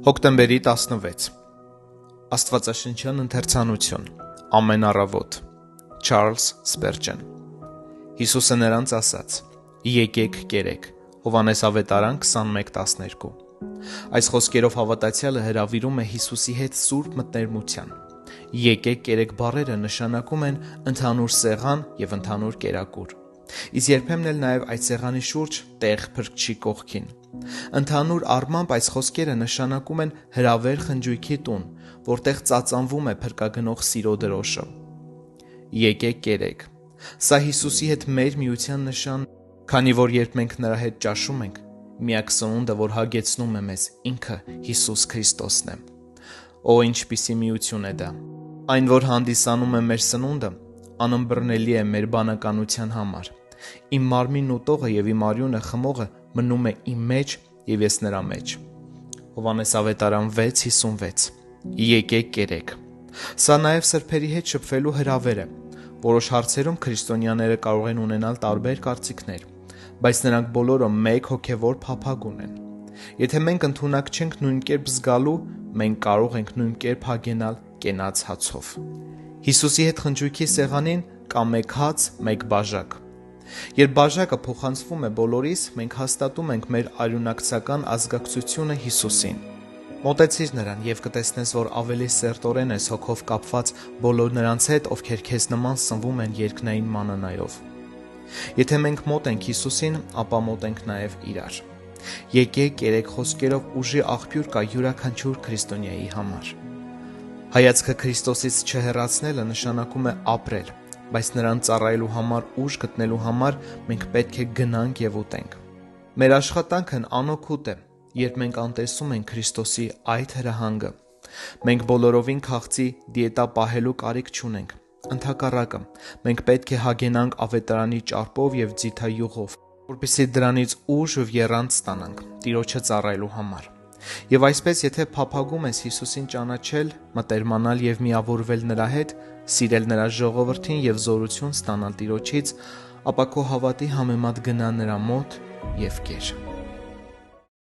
Հոկտեմբերի 16 Աստվածաշնչյան ընթերցանություն Ամեն առավոտ Չարլզ Սպերջեն Հիսուսը նրանց ասաց. Եկեք կերեք Հովհաննես ավետարան 21:12 Այս խոսքերով հավատացյալը հրավիրում է Հիսուսի հետ սուրբ մտերմության։ Եկեք կերեք բառերը նշանակում են ընդհանուր սեղան և ընդհանուր կերակուր։ Իսկ երբեմն էլ նաև այդ սեղանի շուրջ տեղ փրկչի կողքին։ Ընդհանուր առմամբ այս խոսքերը նշանակում են հրավեր խնջույքի տուն, որտեղ ծածանվում է փրկագնող սիրո դրոշը։ Եկեք կերեք։ Սա Հիսուսի հետ մեր միության նշանն է, քանի որ երբ մենք նրա հետ ճաշում ենք, միակ սնունդը, որ հագեցնում է մեզ, ինքը Հիսուս Քրիստոսն է։ Օ, ինչպիսի միություն է դա։ Այն, որ հանդիսանում է մեր սնունդը, անըմբռնելի է մեր բանականության համար։ Իմ մարմինն ուտողը և իմ արյունը խմողը մնում է իմ մեջ և ես նրա մեջ։ Հովհաննես ավետարան 6:56 Եկեք կերեք։ Սա նաև սրբերի հետ շփվելու հրավեր է։ Որոշ հարցերում քրիստոնյաները կարող են ունենալ տարբեր կարծիքներ, բայց նրանք բոլորը մեկ հոգևոր փափագ ունեն։ Եթե մենք ընդունակ չենք նույն կերպ զգալու, մենք կարող ենք նույն կերպ հագենալ կենաց հացով։ Հիսուսի հետ խնջույքի սեղանին կա մեկ հաց, մեկ բաժակ։ Երբ բաժակը փոխանցվում է բոլորիս, մենք հաստատում ենք մեր արյունակցական ազգակցությունը Հիսուսին։ Մոտեցիր նրան և կտեսնես, որ ավելի սերտորեն ես հոգով կապված բոլոր նրանց հետ, ովքեր քեզ նման սնվում են երկնային մաննայով։ Եթե մենք մոտ ենք Հիսուսին, ապա մոտ ենք նաև իրար։ Եկեք կերեք խոսքերով ուժի աղբյուր կա յուրաքանչյուր քրիստոնյայի համար։ Հայացքը Քրիստոսից չհեռացնելը նշանակում է ապրել, բայց նրան ծառայելու համար ուժ գտնելու համար մենք պետք է գնանք և ուտենք։ Մեր աշխատանքն անօգուտ է, երբ մենք անտեսում ենք Քրիստոսի այդ հրահանգը։ Մենք բոլորովին քաղցի դիետա պահելու կարիք չունենք։ Ընդհակառակը, մենք պետք է հագենանք ավետարանի ճարպով և ձիթայուղով, որպեսզի դրանից ուժ և եռանդ ստանանք Տիրոջը ծառայելու համար։ Եվ այսպես, եթե փափագում ես Հիսուսին ճանաչել, մտերմանալ և միավորվել նրա հետ, սիրել նրա ժողովրդին և զորություն ստանալ Տիրոջից, ապա քո հավատի համեմատ գնա նրա մոտ և կեր։